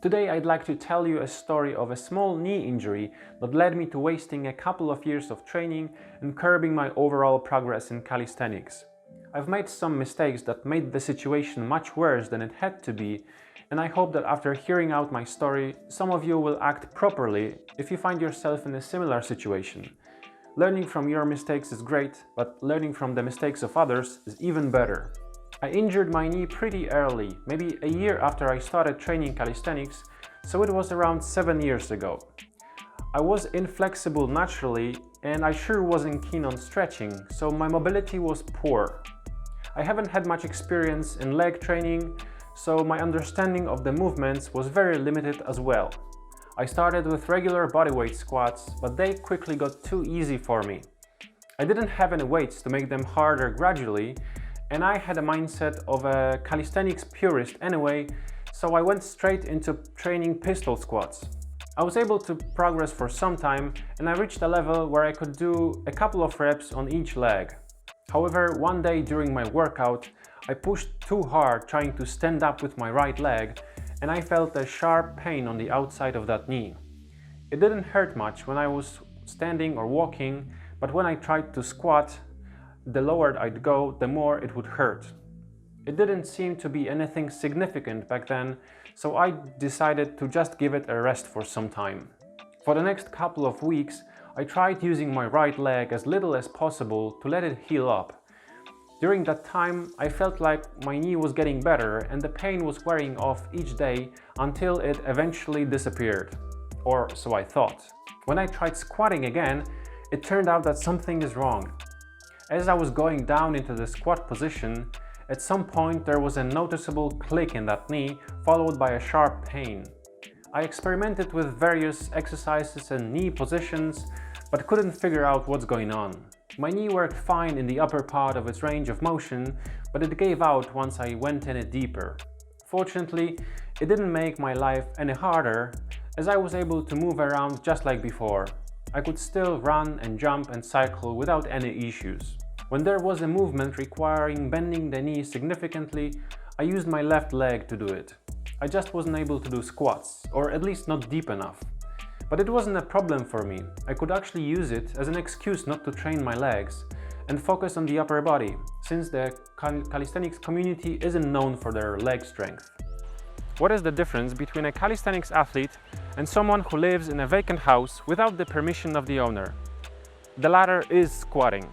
Today I'd like to tell you a story of a small knee injury that led me to wasting a couple of years of training and curbing my overall progress in calisthenics. I've made some mistakes that made the situation much worse than it had to be, and I hope that after hearing out my story, some of you will act properly if you find yourself in a similar situation. Learning from your mistakes is great, but learning from the mistakes of others is even better. I injured my knee pretty early, maybe a year after I started training calisthenics, so it was around 7 years ago. I was inflexible naturally and I sure wasn't keen on stretching, so my mobility was poor. I haven't had much experience in leg training, so my understanding of the movements was very limited as well. I started with regular bodyweight squats, but they quickly got too easy for me. I didn't have any weights to make them harder gradually, and I had a mindset of a calisthenics purist anyway, so I went straight into training pistol squats. I was able to progress for some time, and I reached a level where I could do a couple of reps on each leg. However, one day during my workout, I pushed too hard trying to stand up with my right leg, and I felt a sharp pain on the outside of that knee. It didn't hurt much when I was standing or walking, but when I tried to squat, the lower I'd go, the more it would hurt. It didn't seem to be anything significant back then, so I decided to just give it a rest for some time. For the next couple of weeks, I tried using my right leg as little as possible to let it heal up. During that time, I felt like my knee was getting better and the pain was wearing off each day until it eventually disappeared. Or so I thought. When I tried squatting again, it turned out that something is wrong. As I was going down into the squat position, at some point there was a noticeable click in that knee, followed by a sharp pain. I experimented with various exercises and knee positions, but couldn't figure out what's going on. My knee worked fine in the upper part of its range of motion, but it gave out once I went in it deeper. Fortunately, it didn't make my life any harder, as I was able to move around just like before. I could still run and jump and cycle without any issues. When there was a movement requiring bending the knee significantly, I used my left leg to do it. I just wasn't able to do squats, or at least not deep enough. But it wasn't a problem for me. I could actually use it as an excuse not to train my legs and focus on the upper body, since the calisthenics community isn't known for their leg strength. What is the difference between a calisthenics athlete and someone who lives in a vacant house without the permission of the owner? The latter is squatting.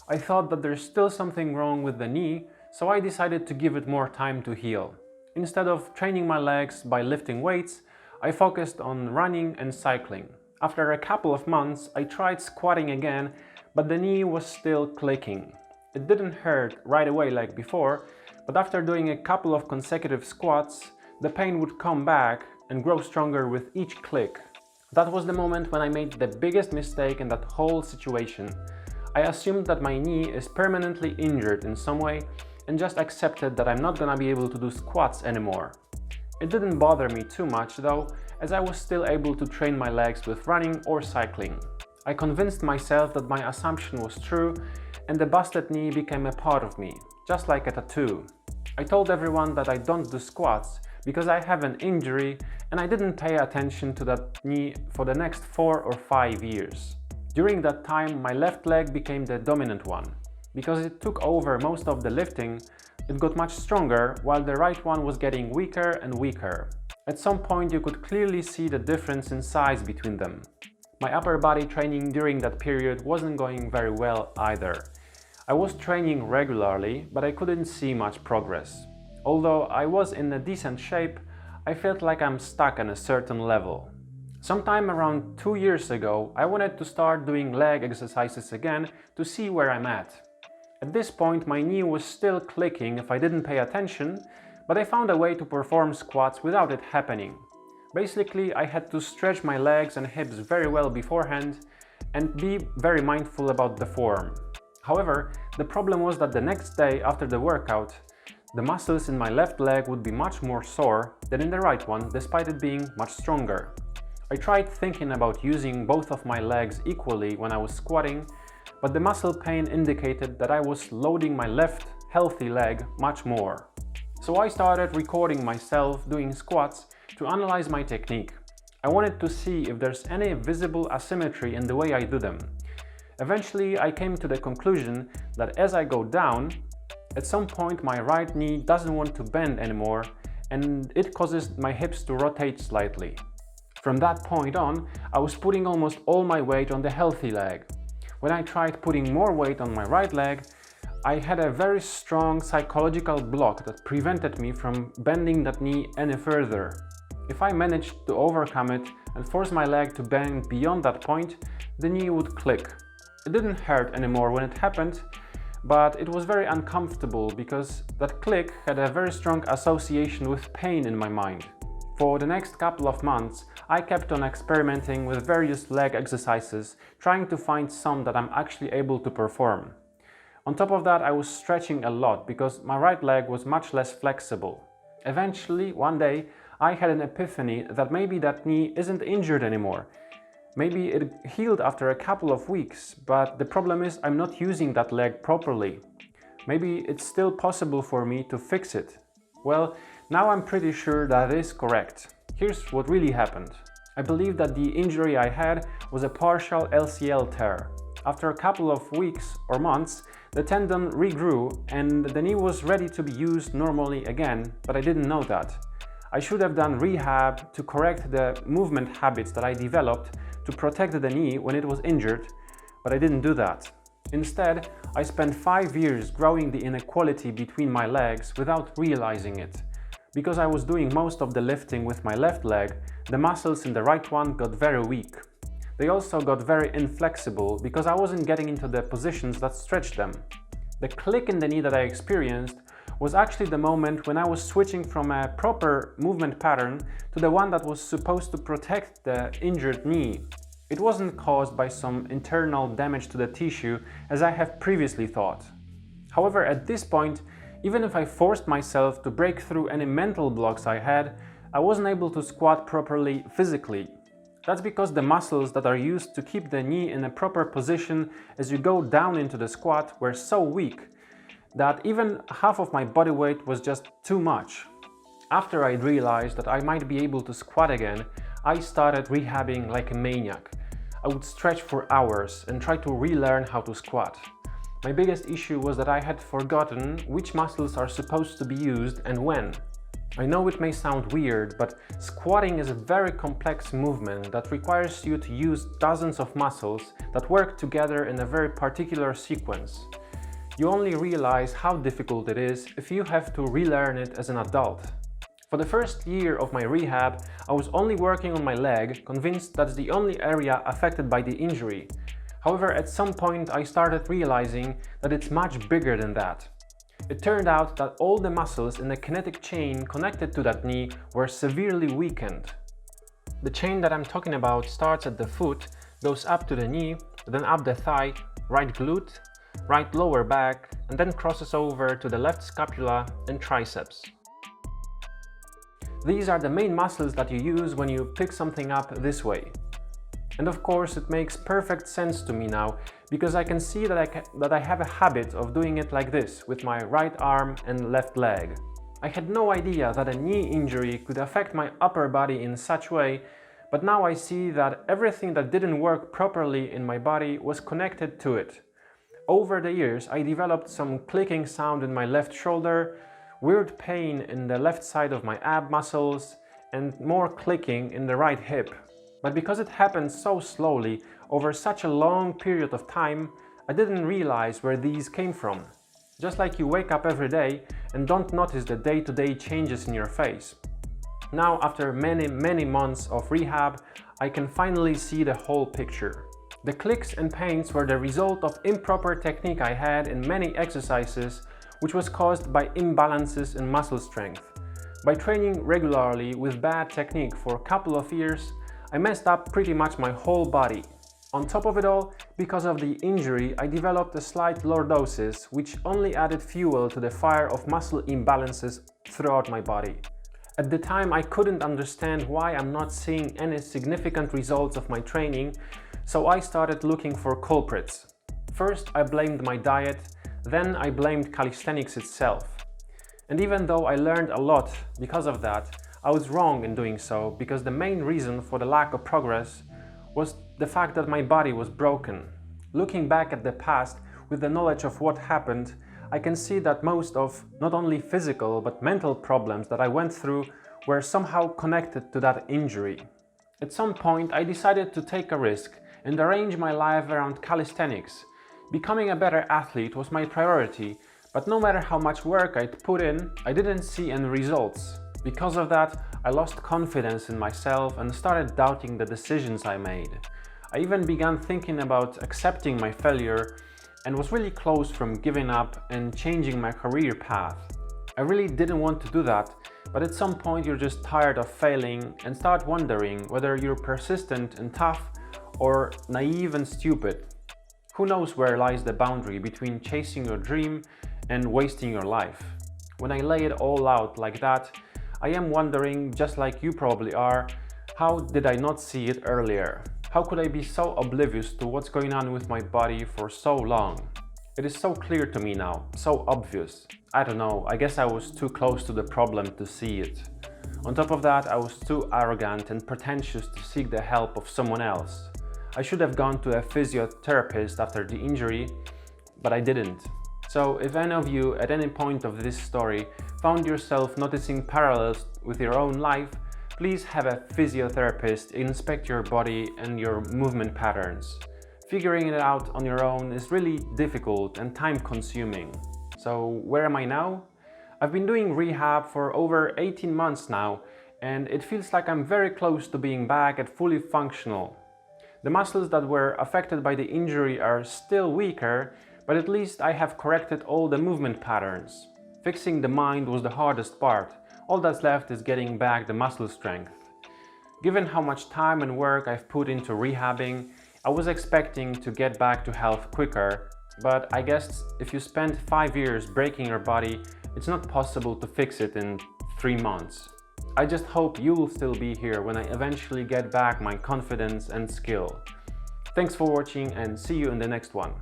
I thought that there's still something wrong with the knee, so I decided to give it more time to heal. Instead of training my legs by lifting weights, I focused on running and cycling. After a couple of months, I tried squatting again, but the knee was still clicking. It didn't hurt right away like before, but after doing a couple of consecutive squats, the pain would come back and grow stronger with each click. That was the moment when I made the biggest mistake in that whole situation. I assumed that my knee is permanently injured in some way and just accepted that I'm not gonna be able to do squats anymore. It didn't bother me too much though, as I was still able to train my legs with running or cycling. I convinced myself that my assumption was true and the busted knee became a part of me, just like a tattoo. I told everyone that I don't do squats because I have an injury and I didn't pay attention to that knee for the next 4 or 5 years. During that time, my left leg became the dominant one. Because it took over most of the lifting, it got much stronger, while the right one was getting weaker and weaker. At some point you could clearly see the difference in size between them. My upper body training during that period wasn't going very well either. I was training regularly, but I couldn't see much progress. Although I was in a decent shape, I felt like I'm stuck at a certain level. Sometime around 2 years ago, I wanted to start doing leg exercises again to see where I'm at. At this point, my knee was still clicking if I didn't pay attention, but I found a way to perform squats without it happening. Basically, I had to stretch my legs and hips very well beforehand and be very mindful about the form. However, the problem was that the next day after the workout, the muscles in my left leg would be much more sore than in the right one, despite it being much stronger. I tried thinking about using both of my legs equally when I was squatting, but the muscle pain indicated that I was loading my left healthy leg much more. So I started recording myself doing squats to analyze my technique. I wanted to see if there's any visible asymmetry in the way I do them. Eventually, I came to the conclusion that as I go down, at some point my right knee doesn't want to bend anymore, and it causes my hips to rotate slightly. From that point on, I was putting almost all my weight on the healthy leg. When I tried putting more weight on my right leg, I had a very strong psychological block that prevented me from bending that knee any further. If I managed to overcome it and force my leg to bend beyond that point, the knee would click. It didn't hurt anymore when it happened, but it was very uncomfortable because that click had a very strong association with pain in my mind. For the next couple of months, I kept on experimenting with various leg exercises, trying to find some that I'm actually able to perform. On top of that, I was stretching a lot because my right leg was much less flexible. Eventually, one day, I had an epiphany that maybe that knee isn't injured anymore. Maybe it healed after a couple of weeks, but the problem is I'm not using that leg properly. Maybe it's still possible for me to fix it. Well, now I'm pretty sure that is correct. Here's what really happened. I believe that the injury I had was a partial LCL tear. After a couple of weeks or months, the tendon regrew and the knee was ready to be used normally again, but I didn't know that. I should have done rehab to correct the movement habits that I developed to protect the knee when it was injured, but I didn't do that. Instead, I spent 5 years growing the inequality between my legs without realizing it. Because I was doing most of the lifting with my left leg, the muscles in the right one got very weak. They also got very inflexible because I wasn't getting into the positions that stretched them. The click in the knee that I experienced was actually the moment when I was switching from a proper movement pattern to the one that was supposed to protect the injured knee. It wasn't caused by some internal damage to the tissue as I have previously thought. However, at this point, even if I forced myself to break through any mental blocks I had, I wasn't able to squat properly physically. That's because the muscles that are used to keep the knee in a proper position as you go down into the squat were so weak that even half of my body weight was just too much. After I realized that I might be able to squat again, I started rehabbing like a maniac. I would stretch for hours and try to relearn how to squat. My biggest issue was that I had forgotten which muscles are supposed to be used and when. I know it may sound weird, but squatting is a very complex movement that requires you to use dozens of muscles that work together in a very particular sequence. You only realize how difficult it is if you have to relearn it as an adult. For the first year of my rehab, I was only working on my leg, convinced that's the only area affected by the injury. However, at some point I started realizing that it's much bigger than that. It turned out that all the muscles in the kinetic chain connected to that knee were severely weakened. The chain that I'm talking about starts at the foot, goes up to the knee, then up the thigh, right glute, right lower back, and then crosses over to the left scapula and triceps. These are the main muscles that you use when you pick something up this way. And of course it makes perfect sense to me now, because I can see that I have a habit of doing it like this with my right arm and left leg. I had no idea that a knee injury could affect my upper body in such way, but now I see that everything that didn't work properly in my body was connected to it. Over the years, I developed some clicking sound in my left shoulder, weird pain in the left side of my ab muscles, and more clicking in the right hip. But because it happened so slowly, over such a long period of time, I didn't realize where these came from. Just like you wake up every day and don't notice the day-to-day changes in your face. Now, after many months of rehab, I can finally see the whole picture. The clicks and pains were the result of improper technique I had in many exercises, which was caused by imbalances in muscle strength. By training regularly with bad technique for a couple of years, I messed up pretty much my whole body. On top of it all, because of the injury, I developed a slight lordosis, which only added fuel to the fire of muscle imbalances throughout my body. At the time, I couldn't understand why I'm not seeing any significant results of my training, so I started looking for culprits. First, I blamed my diet, then I blamed calisthenics itself. And even though I learned a lot because of that, I was wrong in doing so, because the main reason for the lack of progress was the fact that my body was broken. Looking back at the past with the knowledge of what happened, I can see that most of not only physical but mental problems that I went through were somehow connected to that injury. At some point I decided to take a risk and arrange my life around calisthenics. Becoming a better athlete was my priority, but no matter how much work I'd put in, I didn't see any results. Because of that, I lost confidence in myself and started doubting the decisions I made. I even began thinking about accepting my failure and was really close from giving up and changing my career path. I really didn't want to do that, but at some point you're just tired of failing and start wondering whether you're persistent and tough or naive and stupid. Who knows where lies the boundary between chasing your dream and wasting your life? When I lay it all out like that, I am wondering, just like you probably are, how did I not see it earlier? How could I be so oblivious to what's going on with my body for so long? It is so clear to me now, so obvious. I don't know, I guess I was too close to the problem to see it. On top of that, I was too arrogant and pretentious to seek the help of someone else. I should have gone to a physiotherapist after the injury, but I didn't. So if any of you at any point of this story found yourself noticing parallels with your own life, please have a physiotherapist inspect your body and your movement patterns. Figuring it out on your own is really difficult and time-consuming. So where am I now? I've been doing rehab for over 18 months now, and it feels like I'm very close to being back at fully functional. The muscles that were affected by the injury are still weaker, but at least I have corrected all the movement patterns. Fixing the mind was the hardest part. All that's left is getting back the muscle strength. Given how much time and work I've put into rehabbing, I was expecting to get back to health quicker, but I guess if you spend 5 years breaking your body, it's not possible to fix it in 3 months. I just hope you will still be here when I eventually get back my confidence and skill. Thanks for watching and see you in the next one.